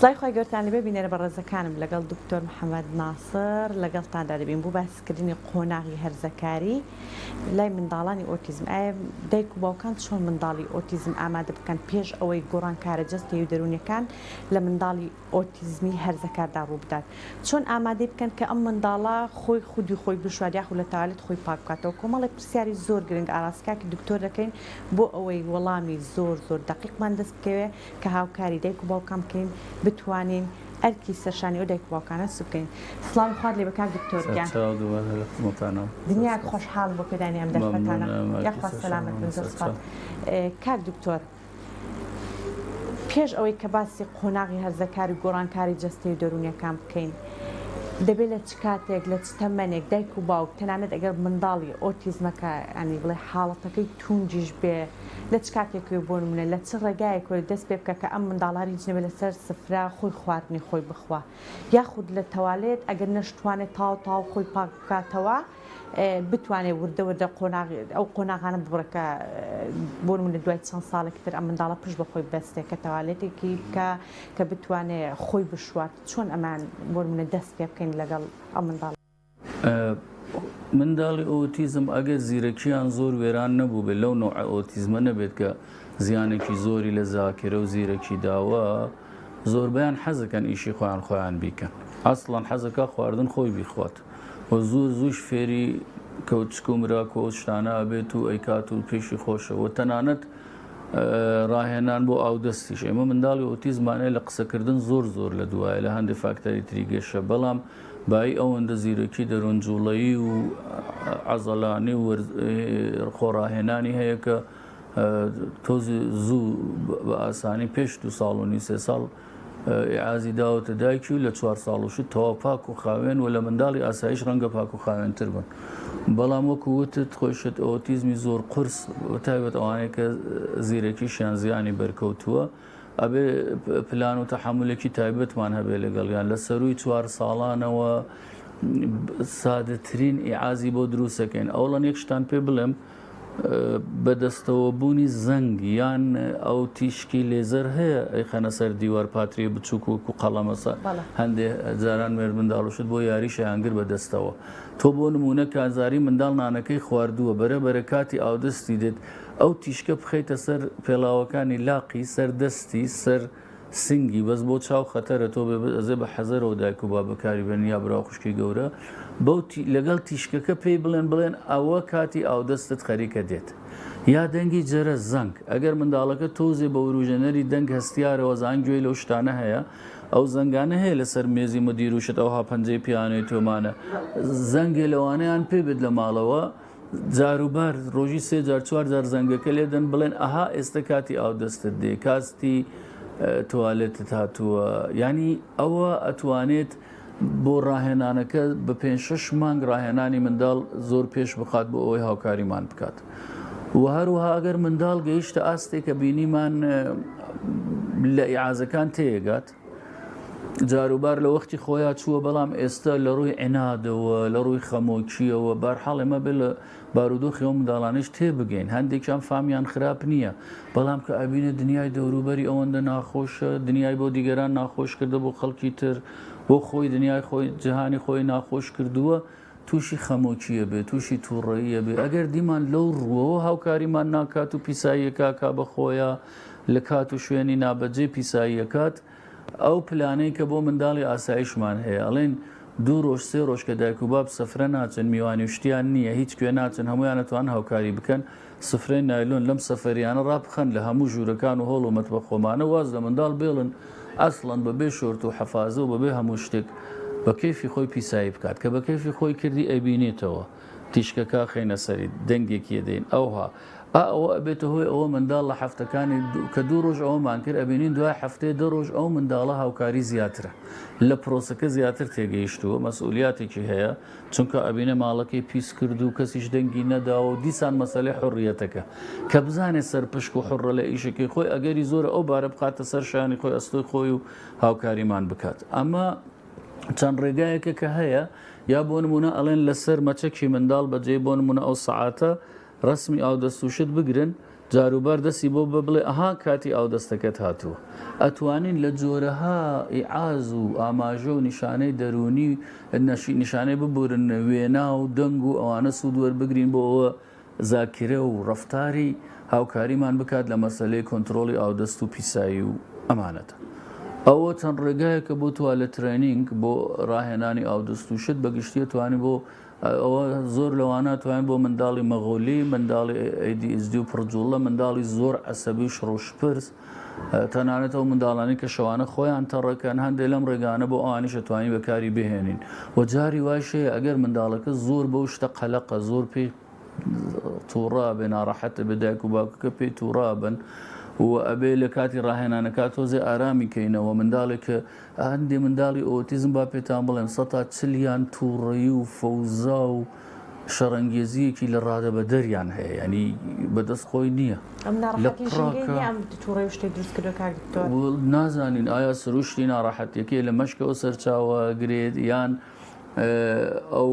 سڵای خۆی گەورتان لەبێ بینێرە بەڕێزەکانم لەگەڵ دکتۆر محەممەد ناسر لەگەڵتاندا دەبین بوو باسکردنی قۆناغی هەرزەکاری لای منداڵانی ئۆتیزم. ئایا دایک و باوکان چۆن منداڵی ئۆتیزم ئامادە بکەن پێش ئەوەی گۆڕانکارە جەستی و دەرونیەکان لە منداڵی ئۆتیزمی هەرزەکاردا ڕوو بدات؟ چۆن ئامادەی بکەن کە ئەم منداڵە خۆی خودی خۆی بشوات یاخود لە تاالێت خۆی پاک بکاتەوە؟ کۆمەڵی پرسیاری زۆر گرنگ ئاراستکاکی دکتۆر دەکەین بۆ ئەوەی وەڵامی زۆر دقیقمان دەست بکەوێ کە هاوکاری دایک و باوکان بکەین بتوانین ئەرکی سەرشانی ئەو دایک و باوکانە سوبکەین. سڵاوی خوارد لێ بە کاک دکتۆرگیان، دنیاک خۆشحاڵ بۆ پێدانی ئەم دەرفەتانە یاخوا سەلامەت بن. زۆر سپاس. کاک دکتۆر، پێش ئەوەی کە باسی قۆناغی هەرزەکاری گۆڕانکاری جەستەی و دەرونیەکان بکەین، دەبێت لە چ کاتێک لە چ تەمەنێک دایک و باوک تەنانەت ئەگەر منداڵی ئۆتیزمەکە ئەنی بڵێ حاڵەتەکەی تونجیش بێ لە چ کاتێکی بۆ نمونە لە چ ڕێگایەک دەست پێ بکە کە ئەم منداڵاری جنەبێت لەسەر سفرا خۆی خواردنی خۆی بخوا، یاخود لە تەوالێت ئەگەر نەشتوانێت تاو خۆی پاک بکاتەوە بتوانێت وردە ئەو قۆناغانە ببڕەکە بۆ نمونە دوای چەند ساڵێکتر ئەم منداڵە پشت بە خۆی بەستێک کە تەوالێتێکی بکە کە بتوانێت خۆی بشوات. چۆن ئەمان بۆ نمونە دەست پێ بکەین لەگەڵ ئەم منداڵ؟ منداڵی ئۆتیزم ئەگەر زیرەکییان زۆر وێران نەبوو بێت لەو نوع ئۆتیزمە نەبێت کە زیانێکی زۆری لە زاکرە و زیرەکی داوە، زۆربیان حەزەکەن ئیشی خۆیان بیکەن. ئەسڵان حەزەکە خواردن خۆی بیخوات و زووش فێری کەوتچک و مراکۆ شتانە ئەبێت و ئەیکات و پێشی خۆشەوە تەنانەت ڕاهێنان بۆ ئاودەستیش. ئێمە منداڵی ئۆتیزمانەیە لە قسەکردن زۆر لە دوایە لە هەندێک فاکتەری تریگەشە، بەڵام بای ئەوەندە زیرەکی دەرونجوڵەیی و عەزەلانی و خۆڕاهێنانی هەیە کە تۆزی زوو بە ئاسانی پێش 2 ساڵ و 3 ساڵ ئیعازی داوەتە دایکی و لە 4 ساڵوشت تەوا پاک و خاوێن و لە منداڵی ئاسایش ڕەنگە پاک و خاوێنتر بن. بەڵام وەکو وتت خۆشت ئۆتیزمی زۆر قورس تایبەت ئەوانەیە کە زیرەکیشیان زیانی بەرکەوتووە ئەبێ پلان و تەحملێکی تایبەتمان هەبێ لەگەڵیان. لە سەروی 4 ساڵانەوە سادەترین ئیعازی بۆ دروستەکەین. ئەوڵەن یەکشتان پێ بڵێم، بەدەستەوە بوونی زەنگ یان ئەو تیشکی لێزەر هەیە ئەیخەنە سەر دیوار پاتری بچووک و قەڵەمەسە هەندێک جاران مێر منداڵوشت بۆ یاریشە هەنگر بەدەستەوە. تۆ بۆ نمونە کازاری منداڵ نانەکەی خواردووە بەرە کاتی ئاودەستی دێت ئەو تیشکە بخەیتە سەر پێڵاوەکانی لاقی سەر دەستی سەر سنگی بەس بۆ چاو خەتەرە تۆ ئەزێ بە حەزەرەوە دایک و با بەکاری بێن یا برا خوشکی گەورە لەگەڵ تیشکەکە پێی بڵێن ئەوە کاتی ئاودەستت خەریکە دێت. یا دەنگی جەرە زەنگ، ئەگەر منداڵەکە تۆزێ بە وروژەنەری دەنگ هەستیارەوە زانگوێی لەو شتانە هەیە، ئەو زەنگانە هەیە لەسەر مێزی مدیروشت ئەوها پەنجەی پیانەی تۆمانە زەنگێ لەوانەیان پێ بێت لە ماڵەوە جاروبار ڕۆژی 3 جار 4 جار زەنگەکە لێدەن بڵێن ئەها ئێستا کاتی ئاودەستت دێ کاستی توالێتت هاتووە. ینی ئەوە ئەتوانێت بۆ ڕاهێنانەکە بە 5-6 مانگ ڕاهێنانی منداڵ زۆر پێش بخات بۆ ئەوەی هاوکاریمان بکات. و هەروەها ئەگەر منداڵ گەیشتە ئاستێک کە بینیمان لە ئیعازەکان تێگات جاروبار لە وەختی خۆیان چووە، بەڵام ئێستا لە ڕووی عینادەوە لە ڕووی خەمۆکیەوە بارحاڵ ئێمە بێ لە بارودۆخی ئەو منداڵانش تێبگەین. هەندێکیان فامیان خراپ نییە، بەڵام کە ئەبینە دنیای دەوروبەری ئەوەندە ناخۆشە، دنیای بۆ دیگەران ناخۆش کردە بۆ خەڵکی تر، بۆ خۆی دنیای خۆی جیهانی خۆی ناخۆش کردووە، تووشی خەمۆکیە بێ تووشی تووڕەییە بێ. ئەگەر دیمان لەو ڕووەوە هاوکاریمان ناکات و پیساییەکە بە خۆیە لە کات و شوێنی نابەجێ پیساییەکات، ئەو پلانەی کە بۆ منداڵی ئاسایشمان هەیە ئەڵێن 2 ڕۆژ 3 ڕۆژ کە دایک و باب سەفرە ناچن میوانی شتیان نییە هیچ کوێ ناچن هەمویانەتوان هاوکاری بکەن سفرەی نایلۆن لەم سەفەریانە ڕابخەن لە هەموو ژوورەکان و هۆڵ و مەتبەخۆمانە واز لە منداڵ بێڵن ئەسڵەن بەبێ شۆرت و حەفازە و بەبێ هەموو شتێک بە کەیفی خۆی پیسایی بکات کە بە کەیفی خۆی کردی ئەبینێتەوە تیشکەکە خەینە سەری دەنگێکی دێن ئەوها ئەوە ئەبێتە هۆی ئەوە منداڵ لە هەفتەکانی کە 2 ڕۆژ ئەوەمان کرد ئەبینین دوای هەفتەیە 2 ڕۆژ ئەو منداڵە هاوکاری زیاترە لە پرۆسەکە زیاتر تێگەیشتووە مەسئولیاتێکی هەیە چونکە ئەبینە ماڵەکەی پیس کرد و کەسیش دەنگی نەداوە و دیسان مەسەلەی حڕیەتەکە کە بزانێت سەرپشک و حڕە لە ئیشەکەی خۆی ئەگەری زۆرە ئەو بارە بخاتە سەر شانی خۆی ئەستۆی خۆی و هاوکاریمان بکات. ئەمە چەند ڕێگایەکە کە هەیە یا بۆ نمونە ئەڵێن لەسەر مەچەکی منداڵ بەجێ بۆ نمونە ئەو سەعاتە ڕسمی ئاودەستوشت بگرن جاروبار دەستی بۆ بڵێ ئەها کاتی ئاو دەستەکەت هاتووە ئەتوانین لە جۆرەها ئیعاز و ئاماژە و نیشانەی دەرونی نیشانەی ببورن وێنا و دەنگ و ئەوانە سوود وەربگرین بۆ ئەوە زاکرە و ڕەفتاری هاوکاریمان بکات لە مەسەلەی کۆنتترۆلی ئاودەست و پیسایی و ئەمانەتە ئەوە چەند ڕێگایەکە بۆ توالە ترێنینگ بۆ ڕاهێنانی ئاودەست و شت بەگشتیە توانی بۆ ئەوە زۆر لەوانە توانین بۆ منداڵی مەغۆلی منداڵی ئەیدیSD و پڕجوڵە منداڵی زۆر عەسەبی شڕۆشپرس تەنانەت ئەو منداڵانی کە شەوانە خۆیان تەڕەکەن هەندێک لەم ڕێگانە بۆ ئەوانیش دەتوانین بەکاری بهێنین و جاری واشەیە ئەگەر منداڵەکە زۆر بەو شتە قەلەقە زۆر پێی تووڕا بێ ناڕەحەتە بەدایک و باوکەکە پێی تووڕا بن و ئەبێ لە کاتی ڕاهێنانەکە تۆزێ ئارامی کەینەوە منداڵێک کە هەندێ منداڵی ئۆتیزم با پێتان بڵێم 140 تووڕەیی و فەوزا و شەڕەنگێزیەکی لە ڕادە بە دەریان هەیە ینی بەدەست خۆی نییە نازانین ئایا سروشتی ناڕەحەتەکەی لە مەشکەوە سەرچاوە گرێت یان ئەو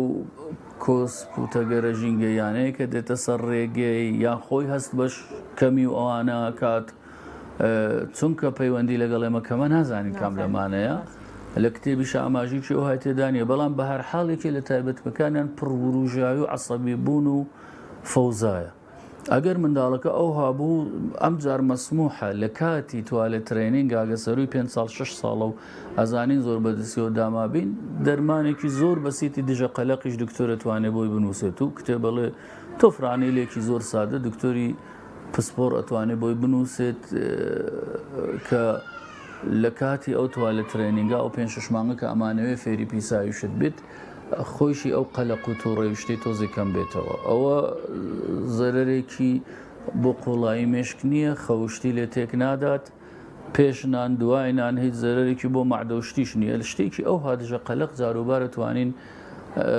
کۆسپوتەگەرە ژینگەیانەیە کە دێتە سەر ڕێگەی یان خۆی هەست بەش کەمی و ئەوانە کات چونکە پەیوەندی لەگەڵ ئێمە کەمە نازانین کام لەمانەیە لە کتێبیش ئاماژیی ئەو هاتی دانیە بەڵام بە هەر حاڵێکی لە تایبەتمەکانیان پڕوروژاوی و عەسەبی بوون و فەوزایە ئەگەر منداڵەکە ئەو هابوو ئەم جار مەسموحە لە کاتی توالێت ترێنینگ ئاگەسەروی 5 ساڵ 6 ساڵە و ئەزانین زۆر بەدەستیەوە دامابین دەرمانێکی زۆر بەسیتی دژە قەلەقیش دکتۆرە توانێت بۆی بنووسێت و کتێب بڵێ تۆفرانیلێکی زۆر سادە دکتۆری پسپۆر ئەتوانێت بۆی بنووسێت کە لە کاتی ئەو توالێت ترێنینگا و 5-6 مانگە کە ئەمانەوێ فێری پیسایی شت بێت خۆشی ئەو قەلەق و تووڕێوشتەی تۆزی کەم بێتەوە ئەوە زەرەرێکی بۆ قوڵایی مێشک نییە خەوشتی لێ تێک نادات پێشنان دوایینان هیچ زەرەرێکی بۆ مەعدەوشتیش نییە لە شتێکی ئەو هادژە قەلەق جاروبارە توانین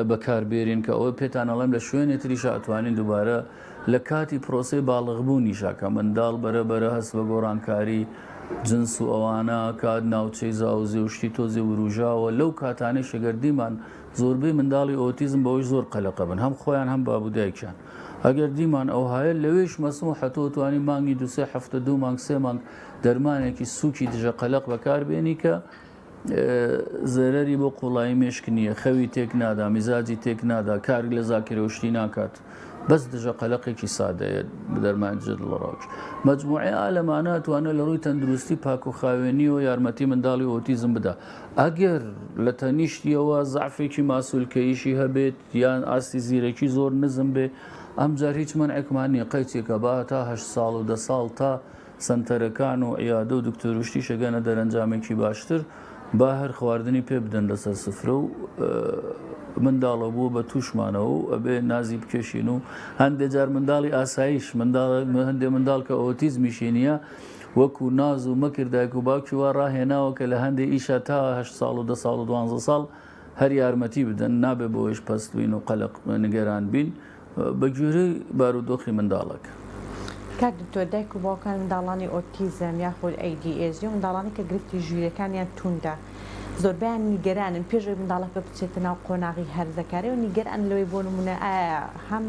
بەکاربێرین کە ئەوە پێتان ئەڵێم لە شوێنێ تریشە ئەتوانین دووبارە لە کاتی پرۆسی باڵغبوونیشە کە منداڵ بەرەبەرە هەست بە گۆڕانکاری جنس و ئەوانە کات ناوچەی زاوزێ وشتی تۆزێ وروژاوە لەو کاتانەی شەگەردیمان زۆربەی منداڵی ئۆتیزم بەوەی زۆر قەلەقە بن هەم خۆیان هەم بابودایکیان ئەگەر دیمان ئەو هایە لەوێش مەسموح هەتۆ توانی مانگی 2 هەفتە 2 مانگ 3 مانگ دەرمانێکی سووکی دژە قەلەق بەکاربێنی کە زەرەری بۆ قوڵایی مێشک نییە خەوی تێک نادا میزاجی تێک نادا کارگ لە زاکرێوشتی ناکات بەس دژە قەلەقێکی سادەیە دەرمانجد لە ڕاوچ مەجموعی ئالەمانە توانە لە ڕووی تەندروستی پاک و خاوێنی و یارمەتی منداڵی ئۆتیزم بدا ئەگەر لە تەنیشتیەوە زعفێکی ماسوولکەیشی هەبێت یان ئاستی زیرەکی زۆر نزم بێ ئەمجار هیچ منعێکمان نییە قەیچێکە با تا 8 ساڵ و 10 ساڵ تا سنتەرەکان و عیادە و دکتۆروشتی شەگەنە دەرەنجامێکی باشتر با هەر خواردنی پێ بدەن لەسەر سفرە و منداڵە بوو بە تووشمانەوە و ئەبێ نازی بکێشین و هەندێک جار منداڵی ئاسایش هەندێک منداڵ کە ئۆتیزمیشی نییە وەکو ناز و مەکردایک و باوکی وا ڕاهێناوە کە لە هەندێک ئیشە تا 8 ساڵ و 10 ساڵ و 12 ساڵ هەر یارمەتی بدەن نابێ بۆیش پەستوین و قەلق نیگەران بین بەگوێرەی بارودۆخی منداڵەکە کاک دکتۆر دایک و باوکان منداڵانی ئۆتیزم یاخود ADHD و منداڵانی کە گرفتی ژوورەکانیان توندە زۆربیان نیگەرانن پێشەوەی منداڵەکە بچێتە ناو قۆناغی هەرزەکاری و نیگەران لەوەی بۆ نمونە هەم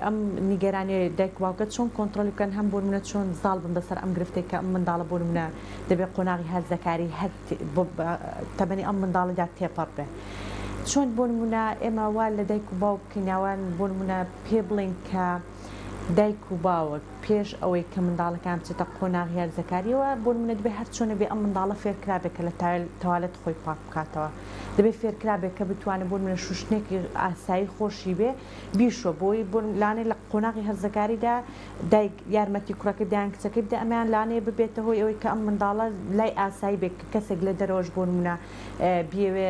ئەم نیگەرانی دایک باوکە چۆن کۆنتترۆلی بکەن هەم بۆ نمونە چۆن زاڵ بن بەسەر ئەم گرفتێک کە ئەم منداڵە بۆ نمونە دەبێت قۆناغی هەرزەکاری تەبەنی ئەم منداڵیدا تێپەڕ بێ چۆن بۆ نمونە ئێمە وا لە دایک و باوکیناوان بۆ نمونە پێ بڵین کە دایک و باوک پێش ئەوەی کە منداڵەکان بچێتە قۆناغی هەرزەکاریەوە بۆ نمونە دەبێت هەر چۆنە بێ ئەم منداڵە فێرکرابێت کە لە تەوالەت خۆی پاک بکاتەوە دەبێت فێرکرابێت کە بتوانێت بۆ نمونە شوشتنێکی ئاسایی خۆشی بێ بیشۆ بۆی بۆ لانەی لە قۆناغی هەرزەکاریدا دایک یارمەتی کوڕەکە دایان کچەکەی بدە ئەمیان لانەیە ببێتە هۆی ئەوەی کە ئەم منداڵە لای ئاسایی بێت کە کەسێک لە دەرەوەش بۆ نمونە بێوێ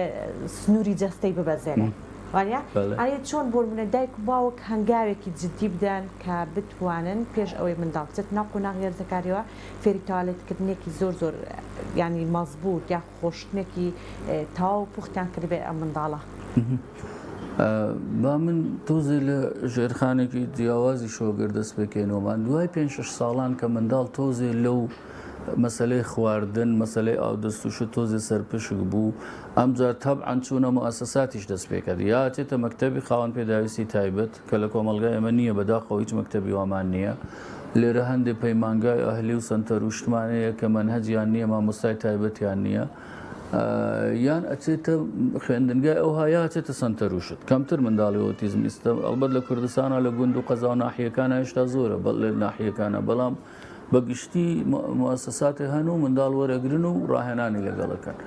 سنووری جەستەی ببەزێنێ ئایا چۆن بۆ منە دایک و باوک هەنگاوێکی جددی بدەن کە بتوانن پێش ئەوەی منداڵ بچێت ناو قۆناغی هەرزەکاریەوە فێری تاوالێتکردنێکی زۆر زۆر ینی مەزبوط یا خۆشتنێکی تاو پوختیان کردبێ ئەم منداڵە با من تۆزێ لە ژێرخانێکی جیاوازی شۆگەر دەست بکەینەوەمان دوای 5-6 ساڵان کە منداڵ تۆزێ لەو مەسلەی خواردن مەسلەی ئاودەست و شت تۆزێ سەرپشک بوو ئەمجار تەبعەن چوونە موسساتیش دەست پێکرد یا چێتە مەکتەبی خاوەن پێداویستی تایبەت کە لە کۆمەلگای ئێمە نییە بەداخەوە هیچ مەکتەبی وامان نییە لێرە هەندێک پەیمانگای ئەهلی و سەنتەر و شتمانەیە کە مەنهەجیان نییە مامۆستای تایبەتیان نییە یان ئەچێتە خوێندنگای ئەو هایا ئەچێتە سەنتەروشت کەمتر منداڵی ئۆتیزم ئیستا ئەلبەت لە کوردستانە لە گوند و قەزا و ناحیەکانە هێشتا زۆرە لە ناحیەکانە بەڵام بەگشتی مؤسساتی هەنوو منداڵ وەرەگرن و ڕاهێنانی لەگەڵەکەن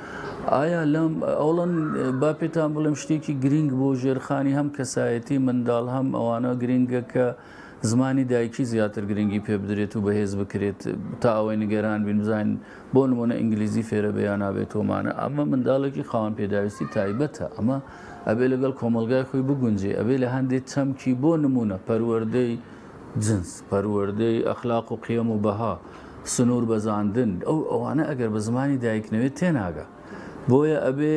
ئایا لەم ئەوڵەن با پێتان بڵێم شتێکی گرنگ بۆ ژێرخانی هەم کەسایەتی منداڵ هەم ئەوانە گرنگە کە زمانی دایکی زیاتر گرنگی پێ بدرێت و بەهێز بکرێت تا ئەوەی نیگەران بین بزانین بۆ نمونە ئینگلیزی فێرە بەیان نابێت تۆمانە ئەمە منداڵێکی خاوەن پێداویستی تایبەتە ئەمە ئەبێ لەگەڵ کۆمەلگای خۆی بگونجێ ئەبێ لە هەندێک چەمکی بۆ نمونە پەروەردەی جنس پەروەردەی ئەخلاق و قیەم و بەها سنوور بەزاندن ئەوانە ئەگەر بە زمانی دایکنەوێت تێناگە بۆیە ئەبێ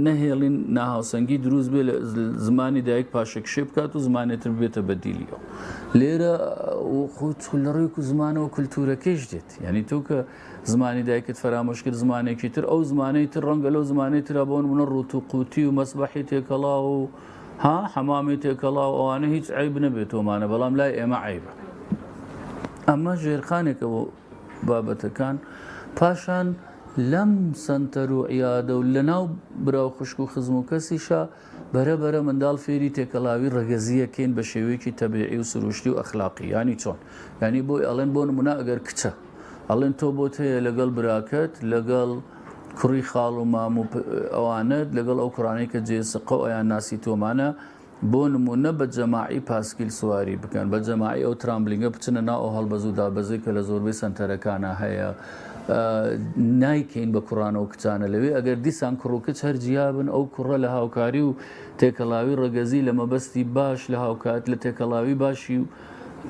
نەهێڵین ناهاوسەنگی دروست بێ لە زمانی دایک پاشەکشێ بکات و زمانێتر بێتە بەدیلیەوە لێرە لە ڕێک و زمانەوە کولتورەکەیش دێت یعنی تۆ کە زمانی دایکت فەرامۆش کرد زمانێکی تر ئەو زمانەی تر ڕەنگە لەو زمانەی ترا بۆ نمونە ڕوت و قوتی و مەسبەحی تێکەڵا و حەمامی تێکەڵا و ئەوانە هیچ عیب نەبێت تۆمانە بەڵام لای ئێمە عیبە ئەمە ژێرخانێکە بۆ بابەتەکان پاشان لەم سەنتەر و عیادە و لەناو براو خوشک و خزم و کەسیشە بەرەبەرە منداڵ فێری تێکەڵاوی ڕەگەزیەکەین بە شێوەیەکی تەبیعی و سروشتی و ئەخلاقی ینی چۆن ینی بۆی ئەڵێن بۆ نمونە ئەگەر کچە ئەڵێن تۆ بۆت هەیە لەگەڵ براکەت لەگەڵ کوڕی خاڵ و مام و ئەوانت لەگەڵ ئەو کوڕانەی کە جێسقە ئەیان ناسی تۆمانە بۆ نمونە بە جەماعی پاسکیل سواری بکەن بە جەماعی ئەو ترامبلینگە بچنە ناو ئەو هەڵبەز و دابەزەی کە لە زۆربەی سەنتەرەکانە هەیە نایکەین بە کوڕانە و کچانە لەوێ ئەگەر دیسان کوڕوکچ هەرجیابن ئەو کوڕە لە هاوکاری و تێکەڵاوی ڕەگەزی لە مەبەستی باش لە هاوکات لە تێکەڵاوی باشی و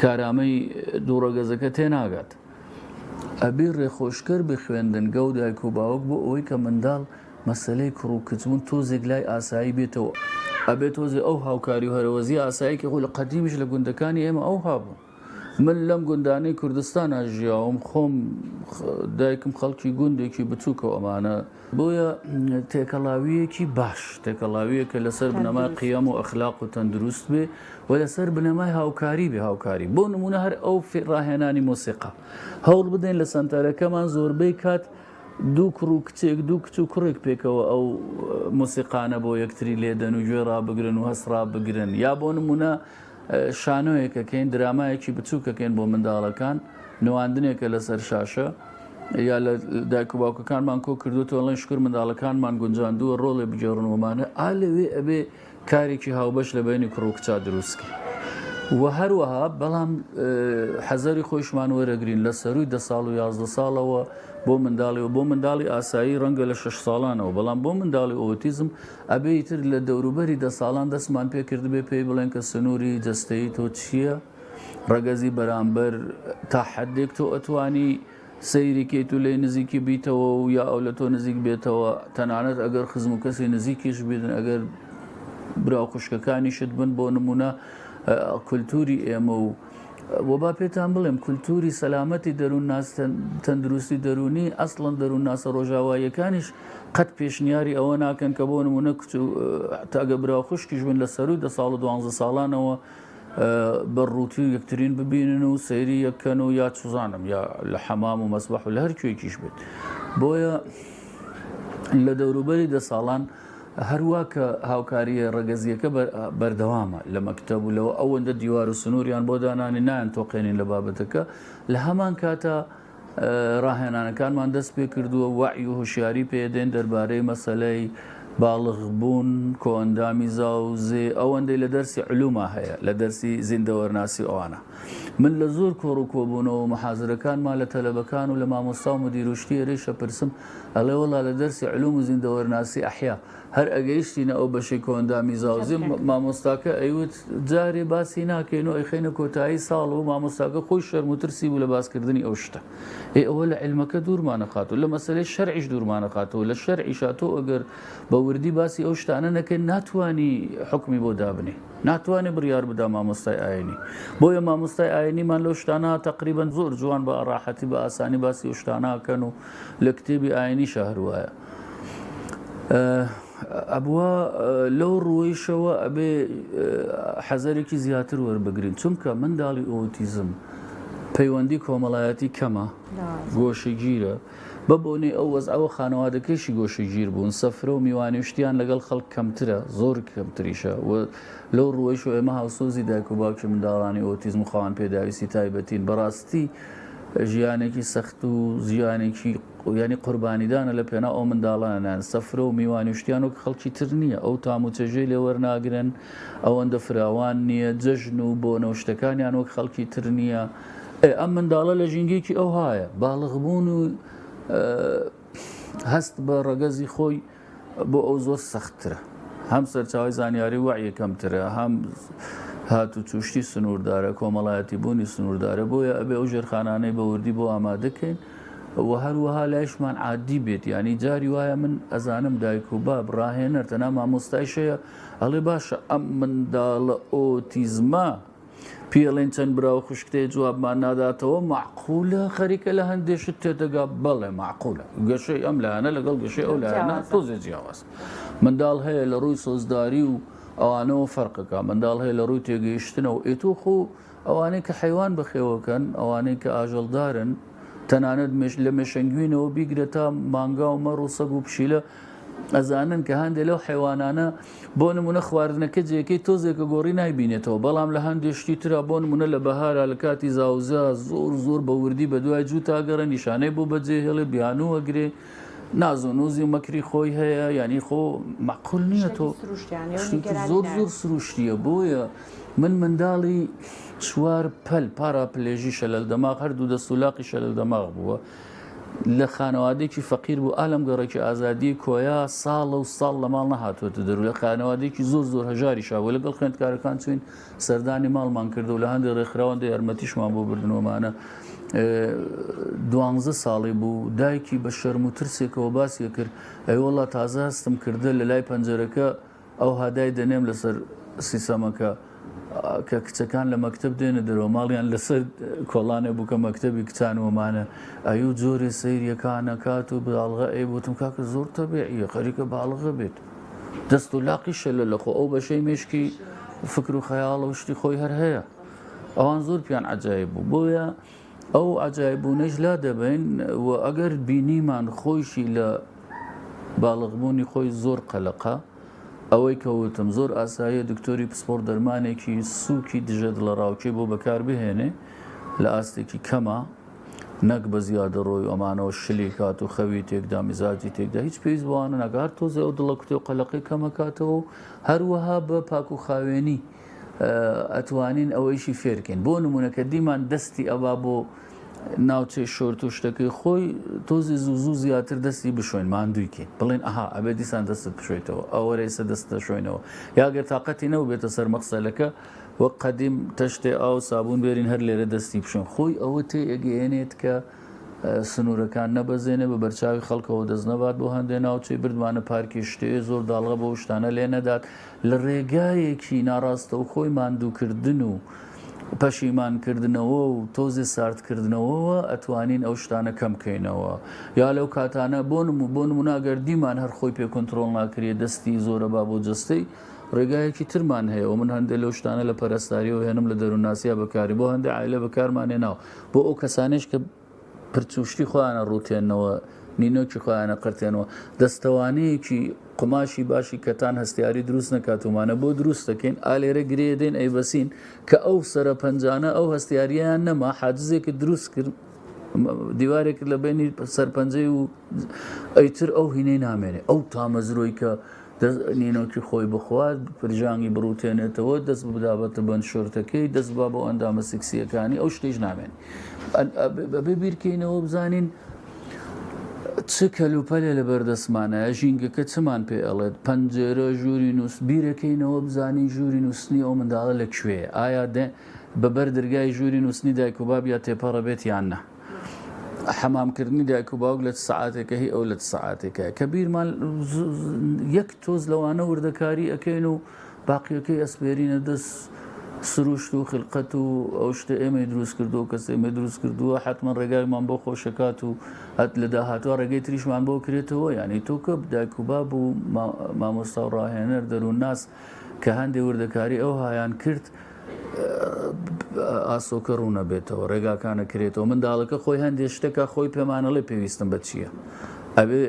کارامەی دوو ڕەگەزەکە تێناگات ئەبێ ڕێخۆشکەر بخوێندنگە و دایک و باوک بۆ ئەوەی کە منداڵ مەسەلەی کوڕوکچبوون تۆزێک لای ئاسایی بێتەوە ئەبێت تۆزێ ئەو هاوکاری و هەرەوەزی ئاسایی کە خۆ لە قەدیمیش لە گوندەکانی ئێمە ئەو هابوو من لەم گوندانەی کوردستان ئاژیاوم خۆم دایکم خەڵکی گوندێکی بچووکە ئەمانە بۆیە تێکەڵاویەکی باش تێکەڵاویەکە لەسەر بنەمای قیەم و ئەخلاق و تەندروست بێ و لەسەر بنەمای هاوکاری بێ هاوکاری بۆ نمونە هەر ئەو ڕاهێنانی مۆسیقا هەوڵ بدەین لە سەنتەرەکەمان زۆربەی کات دوو کوڕ و کچێک دوو کچ و کوڕێک پێکەوە ئەو مۆسیقانە بۆ یەکتری لێدەن و گوێ ڕابگرن و هەسڕا بگرن یا بۆ نمونە شانۆیەکەکەین درامایەکی بچووکەکەین بۆ منداڵەکان نواندنێکە لەسەر شاشە یا لە دایک و باوکەکانمان کۆ کردوتەوە لەن شکر منداڵەکانمان گونجاندووە ڕۆڵێ بجێڕنەوەمانە ئالەوێ ئەبێ کارێکی هاوبەش لە بینی کوڕ و کچا دروستکە و هەروەها بەڵام حەزەری خۆشمان وەرەگرین لە سەروی 10 ساڵ و 11 ساڵەوە بۆ منداڵی ئاسایی ڕەنگە لە 6 ساڵانەوە بەڵام بۆ منداڵی ئۆتیزم ئەبێ ئیتر لە دەوروبەری 10 ساڵان دەستمان پێکرد بێ پێی بڵێن کە سنووری جەستەیی تۆ چییە ڕەگەزی بەرامبەر تا حەدێک تۆ ئەتوانی سەیریکەیت و لێ نزیکی بیتەوە و یا ئەو لە تۆ نزیک بێتەوە تەنانەت ئەگەر خزم و کەسی نزیکیش بێتن ئەگەر براو خوشکەکانیشت بن بۆ نمونە کولتوری ئێمە و با پێتان بڵێم کولتوری سەلامەتی دەروون ناس تەندروستی دەرونی ئەسڵەن دەروون ناسە ڕۆژاواییەکانیش قەت پێشنیاری ئەوە ناکەن کە بۆ نمونە تاگە براو خوشکیش بن لە سەروی 10 ساڵ و 12 ساڵانەوە بەڕووتی و یەکترین ببینن و سەیری یەکەن و یا چوزانم یا لە حەمام و مەسبەح و لە هەر کوێکیش بێت بۆیە لە دەوروبەری 10 ساڵان هەروە کە هاوکاریە ڕەگەزیەکە بەردەوامە لە مەکتەب و لەوە ئەوەندە دیوار و سنووریان بۆ دانانی نایەن تۆقێنین لە بابەتەکە لە هەمان کاتە ڕاهێنانەکانمان دەست پێ کردووە وەعی و هوشیاری پێدێن دەربارەی مەسەلەی باڵغ بوون کۆئەندامی زاوزێ ئەوەندەی لە دەرسی علوما هەیە لە دەرسی زیندەوەرناسی ئەوانە من لە زۆر کۆڕ و کۆبوونەوە مەحازرەکانمان لە تەلەبەکان و لە مامۆستا و مدیرروشتی ێرەیشە پرسم ئەڵێ وەڵا لە دەرسی علوم و زیندەوەرناسی ئەحیا هەر ئەگەیشتینە ئەو بەشەی کۆئەندامی زاوزێ مامۆستاکە ئەیوت جارێ باسی ناکەین و ئەیخەینە کۆتایی ساڵ و مامۆستاکە خۆی شەرموترسی بوو لە باسکردنی ئەو شتە ئەوە لە علمەکە دوورمانەخات و لە مەسەلەی شەرعیش دوورمانەخاتەوە لە شەرعیشا تۆ ئەگەر بە وردی باسی ئەو شتانە نەکەن ناتوانی حکمی بۆ دابنێ ناتوانێ بڕیار بدا مامۆستای ئاینی بۆیە مامۆستای ئاینیمان لەو شتانە تقریبەن زۆر جوان بە ئاراحەتی بە ئاسانی باسی ئەو شتانەکەن و لە کتێبی ئاینیشە هەروایە ئەبووە لەو ڕۆیشەوە ئەبێ حەزەرێکی زیاتر وەربگرین چونکە منداڵی ئۆتیزم پەیوەندی کۆمەڵایەتی کەمە گۆشەگیرە بە بۆنێ ئەو وەزعەوە خانەوادەکەیشی گۆشەگیر بوون سەفرە و میوانیشتیان لەگەڵ خەڵک کەمترە زۆر کەمتریشە لەو ڕۆیش و ئێمە هاوسۆزی دایک و باوکی منداڵانی ئۆتیزم و خاوەن پێداویستی تایبەتین بەڕاستی ژیانێکی سەخت و ژیانێکی ینی قوربانیدانە لە پێنا ئەو منداڵانیان سەفرە و میوانیشتیان و خەڵکی تر نییە ئەو تام و چەژەی لێ وەرناگرن ئەوەندە فراوان نییە جەژن و بۆ نەوشتەکانیان وەک خەڵکی تر نییە ئەم منداڵە لە ژینگێکی ئەو هایە باڵغبوون و هەست بە ڕەگەزی خۆی بۆ ئەو زۆر سەختترە هەم سەرچاوی زانیاری وعی یەکەمترە هەم هاتو توشتی سنووردارە کۆمەڵایەتی بوونی سنووردارە بۆیە ئەبێ ئەو ژێرخانانەی بەوردی بۆ ئامادەکەین و هەروەها لایشمان عادی بێت ینی جاری وایە من ئەزانم دایک و باب ڕاهێنەر تەنها مامۆستایشەیە ئەڵێ باشە ئەم منداڵە ئۆتیزمە پێڵێن چەند براوە خوشکتەیە جوابمان ناداتەوە معقولە خەریکە لە هەندێشت تێدەگا بەڵێ معقولە گەشەی ئەم لایەنە لەگەڵ گەشەی ئەو لایەنە تۆزێ جیاواز منداڵ هەیە لە ڕووی سۆزداری و ئەوانەوە فەرقەکە منداڵ هەیە لە ڕووی تێگەیشتنەوە ئێتۆخ و ئەوانەی کە حیوان بەخێوەکەن ئەوانەی کە ئاژەڵدارن تەنانەت لە مێشەنگوینەوە بیگرێت تا مانگا و مەڕ و سەگ و پشیلە ئەزانن کە هەندێک لەو حیوانانە بۆ نمونە خواردنەکە جێکەی تۆزێکە گۆڕی نایبینێتەوە بەڵام لە هەندێشتی ترا بۆ نمونە لە بەهارە لە کاتی زاوزە زۆر بە وردی بە دوای جوو تاگەڕە نیشانەی بۆ بەجێ هێڵێ بیانوەگرێ ناز و نووزی و مەکری خۆی هەیە ینی خۆ معقول نییە تۆ زۆر سروشتیە بۆیە من منداڵی چوار پەل پاراپلێژی شەلەل دەماغ هەردوو دەستولاقی شەلەل دەماغ بووە لە خانەوادێکی فەقیر بوو ئالەم گەڕێکی ئازادی کۆیا ساڵە و ساڵ لە ماڵ نەهاتوەتە دەرو لە خانەوادێکی زۆر هەژاری شاوە لەگەڵ خوێندکارەکان چوین سەردانی ماڵمان کردو و لە هەندێک ڕێکخراوەندە یارمەتیشمان بۆ بردنەوەمانە 12 ساڵی بوو دایکی بە شەرم و ترسێکەوە باسیە کرد ئەیوەڵا تازە هەستم کردە لە لای پەنجەرەکە ئەو هادای دەنێم لەسەر سیسەمەکە کە کچەکان لە مەکتب دێنە دەرەوە ماڵیان لەسەر کۆڵانێ بوو کە مەکتەبی کچانوەمانە ئەو جۆرێ سەیریەکانە کات و باڵغە ئەی بوتم کاکە زۆر تەبیعیە خەریکە باڵغە بێت دەست و لاقی شەلە لەخۆ ئەو بەشەی مێشکی فکر و خەیاڵە و شتی خۆی هەر هەیە ئەوان زۆر پیان عەجایب بوو بۆیە ئەو عەجایبوونەش لا دەبین و ئەگەر بینیمان خۆیشی لە باڵغبوونی خۆی زۆر قەلەقە ئەوەی کەوتم زۆر ئاساییە دکتۆری پسپۆر دەرمانێکی سووکی دژە لە ڕاوکێ بۆ بەکار بهێنێ لە ئاستێکی کەمە نەک بە زیادە ڕۆی ئەمانەوە شلی کات و خەوی تێکدا میزاجی تێکدا هیچ پێویست بوانە نەگار تۆزێ ئەو دڵە کوتێ و قەلەقی کەمەکاتەوە و هەروەها بە پاک و خاوێنی ئەتوانین ئەوەیشی فێرکەین بۆ نمونونەکە دیمان دەستی ئەوا بۆ ناوچەی شۆرت و شتەکەی خۆی تۆزی زوو زیاتر دەستی بشوێن ماندوویکەین بڵێن ئەها ئەبێ دیسان دەستت بشوێتەوە ئەوە ڕێسە دەستە شوێنەوە یاگەر تااقەتی نەوە بێتە سەر مەخسەلەکە وەک قەدیم تەشتێ ئاو سابوون بێرین هەر لێرە دەستی بشوێن خۆی ئەوە تێ ئەگەێنێت کە سنوورەکان نەبەزێنێ بە بەرچاوی خەڵکەوە دەست نەبات بۆ هەندێک ناوچەی بردمانە پارکی شتێ زۆر داڵغە بۆ شتانە لێ نەدات لە ڕێگایەکی ناڕاستە و خۆی ماندووکردن و پەشیمانکردنەوە و تۆزی ساردکردنەوەەوە ئەتوانین ئەو شتانە کەمکەینەوە یا لەو کاتانە بۆ نموناگەر دیمان هەر خۆی پێ کۆنتترۆل ناکرێ دەستی زۆرە با بۆ جستەی ڕێگایەکی ترمان هەیە و من هەندێک لەو شتانە لە پەرستاریەوە هێنم لە دەروونناسیە بەکاری بۆ هەندێک عایلە بەکارمانێ ناو بۆ ئەو کەسانش کە پرچوشتی خۆیانە ڕوتێنەوە نینۆکی خۆیانە قرتێنەوە دەستەوانەیەکی قماشی باشی کەتان هەستیاری دروست نکاتومانە بۆ دروست دەکەین ئالێرە گرێ دێن ئەی بەسین کە ئەو سەرە پەنجانە ئەو هەستیاریان نەما حاجزێکی دروست کرد دیوارێک لە بینی سەرپەنجەی و ئەیتر ئەو هینەی نامێنێ ئەو تامەزرۆی کە نینۆکی خۆی بخوات پرژانگی بڕوتێنێتەوە دەست بدابەتە بەند شۆرتەکەی دەست با بۆ ئەندامە سکسیەکانی ئەو شتێش نامێن بەبێ بیرکەینەوە بزانین چ کەلوپەلێ لە بەردەستمانە ژینگەکە چمان پێ ئەڵێت پەنجێرە ژووری نووس بیرەکەینەوە بزانین ژووری نووسنی ئەو منداڵە لەکوێ ئایا بەبەر دەرگای ژووری نووسنی دایک و باب یا تێپەڕە بێت یان نە حەمامکردنی دایک و باوک لە سەعاتێکە هی ئەو لە سەعاتێکە کە بیرمان یەک تۆز لەوانە وردەکاری ئەەکەین و باقیەکەی ئەسپێرینە دەست سروشت و خلقەت و ئەو شتە ئێمە دروست کردو کەس ئێمە دروست کردووە حتمما ڕێگایمان بۆ خۆشەکات و هەت لە داهاتوە ڕێگەی تریشمان بۆ کرێتەوە یعنی تۆ کە دایک و باب و مامۆستا و ڕاهێنەر دەروون ناس کە هەندێک وردەکاری ئەو هایان کرد ئاسۆکە ڕوونە بێتەوە ڕێگاکانە کرێتەوە منداڵەکە خۆی هەندێک شتێکە خۆی پێمانەڵێ پێویستم بە چییە ئەبێ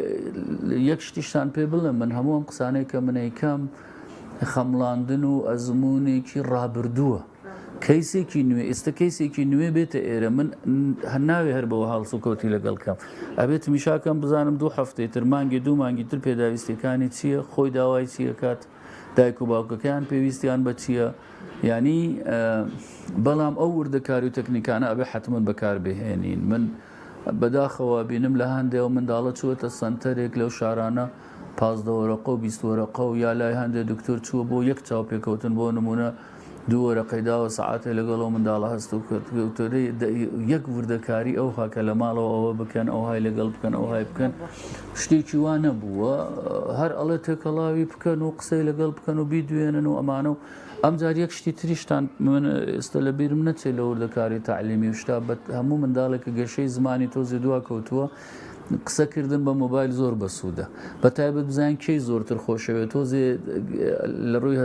یەک شتیشتان پێ بڵێم من هەموو ئەم قسانەی کە منەیکەم خەمڵاندن و ئەزمونێکی ڕابردووە کەیسێکی نوێ ئێستا کەیسێکی نوێ بێتە ئێرە من هەناوێ هەر بەوە هەڵسوکەوتی لەگەڵکەم ئەبێت میشاکەم بزانم 2 هەفتەی تر مانگی 2 مانگی تر پێداویستەکانی چییە خۆی داوای چییە کات دایک و باوکەکەیان پێویستیان بە چییە ینی بەڵام ئەو وردەکاری و تەکنیکانە ئەبێ حتممە بەکار بهێنین من بەداخەوە بینم لە هەندێەوە منداڵە چوەتە سنتەرێک لەو شارانە 15 وەرەقە و 20 وەرەقە و یا لای هەندێک دکتۆر چووە بۆ یەک چاو پێکەوتن بۆ نمونە 2 وەرەقەی داوە سەعاتێ لەگەڵەوە منداڵە هەست و کەوتەرەی یەک وردەکاری ئەو هاکە لە ماڵەوە ئەوە بکەن ئەو های لەگەڵ بکەن ئەو های بکەن شتێکی وا نەبووە هەر ئەڵێ تێکەڵاوی بکەن و قسەی لەگەڵ بکەن و بیدوێنن و ئەمانە و ئەم جار یەک شتی تریشتان من ئێستا لە بیرم نەچێت لە وردەکاری تعلیمی و شتا هەموو منداڵێکە گەشەی زمانی تۆزی دوا کەوتووە قسەکردن بە مۆبایل زۆر بەسوودە بە تایبەت بزانین کەی زۆرتر خۆشەوێت تۆزێ لە ڕووی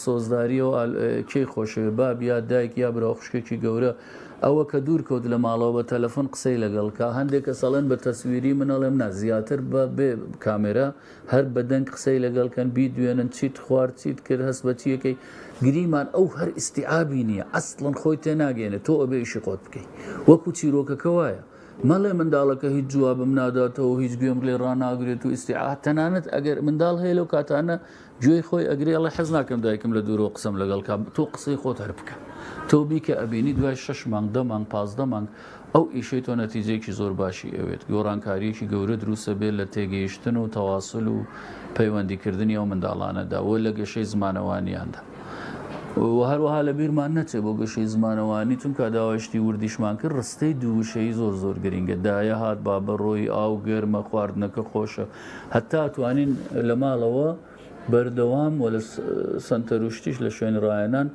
سۆزداریەوە کەی خۆشەوێ باب یا دایک یا براوخشکێکی گەورە ئەوە کە دوور کەوت لە ماڵەوە بە تەلەفۆن قسەی لەگەڵکە هەندێکە سەڵێن بە تەسویری منەڵێم نا زیاتر بە بێ کامێرا هەر بەدەنگ قسەی لەگەڵکەن بیدوێنن چیت خوارد چیت کرد هەست بە چیەکەی گریمان ئەو هەر ئیسیعابی نییە ئەسڵن خۆی تێناگەێنێت تۆ ئەبێ ئیشی خۆت بکەیت وەکو چیرۆکەکە وایە مەڵێ منداڵەکە هیچ جوابم ناداتەوە هیچ گوێم لێ ڕناگرێت و ئیسیعات تەنانەت ئەگەر منداڵ هەیە لەو کاتانە گوێی خۆی ئەگرێ ئەڵێ حەز ناکەم دایکم لە دوورەوە قسەم لەگەڵ تۆ قسەی خۆت هەر بکە تۆ بیکە ئەبینی دوای 6 مانگ 10 مانگ 15 مانگ ئەو ئیشەی تۆ نەتیجەیەکی زۆر باشی ئەوێت گۆڕانکاریەکی گەورە دروستە بێت لە تێگەیشتن و تەواصل و پەیوەندیکردنی ئەو منداڵانەدا وە لە گەشەی زمانەوانیاندا هەروەها لە بیرمان نەچێت بۆ گەشەی زمانەوانی چونکە داوایشتی وردیشمان کرد ڕستەی دووشەی زۆر زۆر گرنگە دایە هات با بەڕۆی ئاو گەرمە خواردنەکە خۆشە هەتا توانین لە ماڵەوە بەردەوام و لە سنتەروشتیش لە شوێن ڕایەنان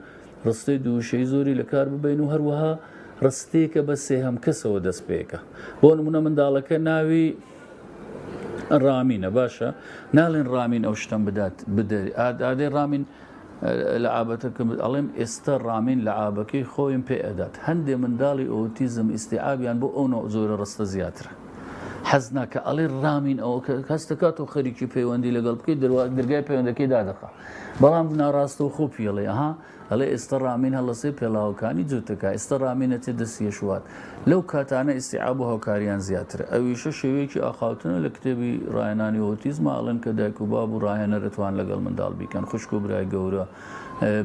ڕستەی دووشەی زۆری لە کار ببین و هەروەها ڕستەیەکە بە سێهەم کەسەوە دەست پێەکە بۆ نمونە منداڵەکە ناوی ڕامینە باشە ناڵێن ڕامین ئەو شتم بدات بدەری ئادەی ڕامین لە ئابەتەکە ئەڵێم ئێستا ڕامین لە ئابەکەی خۆیم پێ ئەدات هەندێ منداڵی ئۆتیزم ئیسیعابیان بۆ ئەو زۆرە ڕستە زیاترە حەز ناکە ئەڵێ ڕامین ئەو کەس دەکات و خەریکی پەیوەندی لەگەڵ بکەیت دەرگای پەیوەندەکەی دادەخە بەڵام ناڕاستە و خۆ پێڵێ ئەها ئەڵێ ئێستا ڕامین هەڵەسەی پێڵاوەکانی جوتەکە ئێستا ڕامینەتێ دەستیە شوات لەو کاتانە ئیسیعاب و هاوکاریان زیاترە ئەویشە شێوەیەکی ئاخاوتنە لە کتێبی ڕایەنانی ئۆتیزمە ئەڵێن کە دایک و باب و ڕاهێنە دەتوان لەگەڵ منداڵ بیکەن خوشک و برای گەورە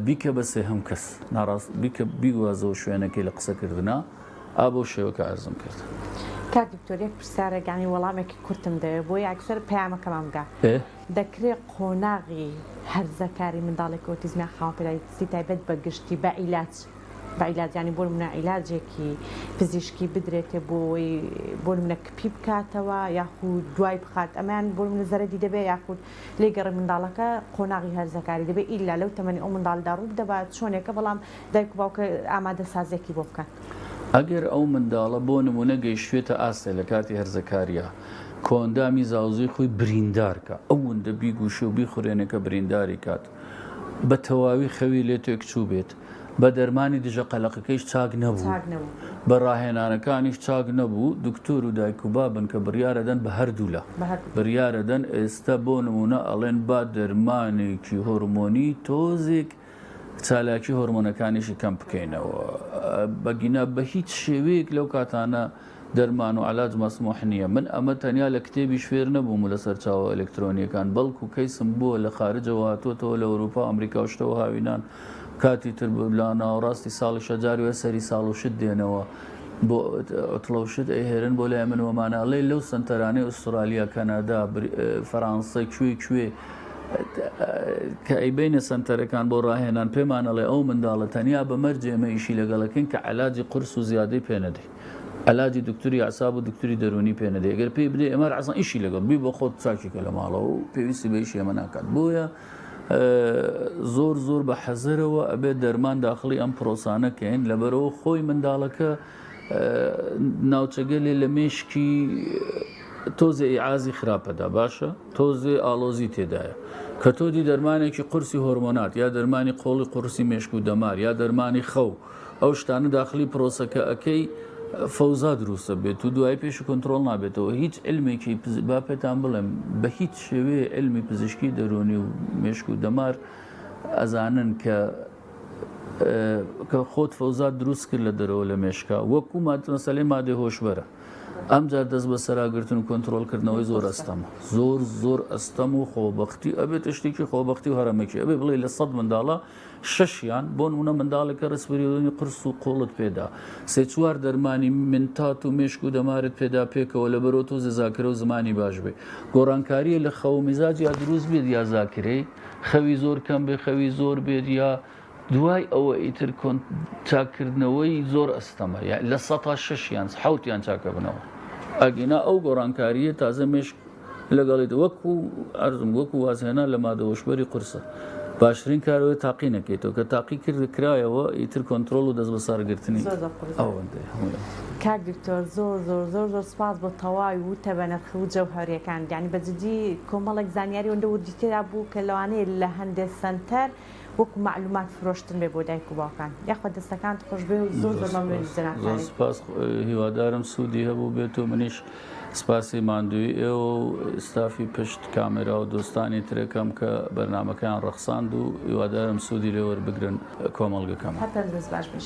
بیکە بە سێهەم کەس ناڕاست بیکە بیوازەوە شوێنەکەی لە قسەکردنا ئابۆ شێوەکە ئەرزم کرد کاک دکتۆر یەک پرسیارێکانی وەڵامێکی کورتم دەوێت بۆ یەکسەر پەیامەکەمان بگا دەکرێت قۆناغی هەرزەکاری منداڵێکی ئۆتیزمی خاوەن پێداویستی تایبەت بە گشتی بە عیلاج ینی بۆ نمونە عیلاجێکی پزیشکی بدرێتێ بۆ نمونە کپی بکاتەوە یاخود دوای بخات ئەمان بۆ نمونە زەرەدی دەبێت یاخود لێگەڕی منداڵەکە قۆناغی هەرزەکاری دەبێت ئیلا لەو تەمەنی ئەو منداڵدا ڕوو دەبات چۆنێکە بەڵام دایک و باوکە ئامادە سازێکی بۆ بکەن ئەگەر ئەو منداڵە بۆ نمونە گەیشتێتە ئاستێ لە کاتی هەرزەکاریە کۆندامی زاوزوی خۆی بریندارکە ئەوەندە بیگوشە و بیخورێنێکە برینداری کات بە تەواوی خەوی لێ تێک چوو بێت بە دەرمانی دژە قەلەقەکەیش چاک نەبوو بە ڕاهێنانەکانیش چاک نەبوو دکتۆر و دایک و بابن کە بڕیارەدەن بە هەردوو لە بڕیارەدەن ئێستا بۆ نمونە ئەڵێن با دەرمانێکی هۆرمۆنی تۆزێک چالاکی هۆرمۆنەکانیشی کەم بکەینەوە بەگینا بە هیچ شێوەیەک لەو کاتانە دەرمان و علاج مەسموح نییە من ئەمە تەنیا لە کتێبی شوێر نەبووم لە سەرچاوە ئەلکترۆنیەکان بەڵکو کەیسم بووە لە خارجەوە هاتوۆتەوە لە ئەوروپا ئەمریکا و شتەوە هاوینان کاتی تر لا ناوەڕاستی ساڵی شەجاروە سەری ساڵ و شت دێنەوە بۆ ئۆتڵەوشت ئەیهێرن بۆ لای منوەمانەڵێ لەو سنتەرانەی ئوسترالیا کەنادا فەرانسە کوێ کە ئەیبینە سنتەرەکان بۆ ڕاهێنان پێمانەڵێ ئەو منداڵە تەنیا بە مەرجێمە ئیشی لەگەڵەکەن کە علاجی قرس و زیادەی پێنەدەی علاجی دکتوری عساب و دکتوری دەرونی پێنەدەی ئەگەر پێی بدێ ئەمە عەزان ئیشی لەگەڵ بی بۆ خۆت چاکیکە لە ماڵەوە و پێویستی بە ئیشی ئەمە ناکات بۆیە زۆر بە حەزرەوە ئەبێ دەرمان داخلی ئەم پرۆسانەکەین لەبەرەوە خۆی منداڵەکە ناوچەگەلێ لە مێشکی تۆزێ ئیعازی خراپەدا باشە تۆزێ ئالۆزی تێدایە کە تۆ دی دەرمانێکی قورسی هۆرمۆنات یا دەرمانی قۆڵی قورسی مێشک و دەمار یا دەرمانی خەو ئەو شتانە داخلی پرۆسەکە ئەەکەی فەوزا دروستە بێت و دوای پێش کۆنتترۆل نابێتەوە هیچ علمێکی با پێتان بڵێم بە هیچ شێوێ علمی پزیشکی دەرۆنی و مێشک و دەمار ئەزانن کە خۆت فەوزات دروست کرد لە دەرەوە لە مێشکا وەکو مەسەلەی مادەی هۆشبەرە ئەمجار دەست بە سەراگرتن و کۆنتترۆلکردنەوەی زۆر ئەستەمە زۆر ئەستەم و خۆبەختی ئەبێت شتێکی خۆبەختی و هەرەمەکی ئەبێ بڵێ لە 100 منداڵە شەشیان بۆ نمونە منداڵێکە ڕسپریۆنی قرس و قۆڵت پێدا سێ چوار دەرمانی منتات و مێشک و دەمارت پێدا پێکەوە لە بەرۆ تۆ زەزاکرە و زمانی باش بێ گۆڕانکاریە لە خەو میزاج یا دروست بێت یا زاکرەی خەوی زۆر کەم بێ خەوی زۆر بێت یا دوای ئەوە ئیتر چاکردنەوەی زۆر ئەستەمە لە 100 حوتیان چاکە بنەوە ئەگینا ئەو گۆڕانکاریە تازە مێشک لەگەڵیت وەکو ئەرزم وەکو وازهێنا لە مادەوەشبەری قورسە باشترین کارەوەی تاقی نەکەیتەوە کە تاقی کرایەوە ئیتر کۆنتترۆل و دەست بە سارگرتنی ئەوەندەی کاک دکتۆر زۆر سپاس بۆ تەواوی وتە بە نرخ و جەوهەریەکان یعنی بەجددی کۆمەڵێک زانیاری ئەوەندە وردی تێدا بوو کە لەوانەیە لە هەندێک سنتەر وەکو معلومات فرۆشتن بێ بۆ دایک و باوکان یاخوا دەستەکان خۆش بێ و زۆر مەمنونی جەنابکاری سپاس هیوادارم سوودی هەبوو بێت و منیش سپاسی ماندووی ئێوە و ئستافی پشت کامێرا و دۆستانی ترەکەم کە بەرنمەکان ڕەخساند و هیوادارم سوودی لێوەربگرن کۆمەڵگەکەم هەتەندروست باش بن.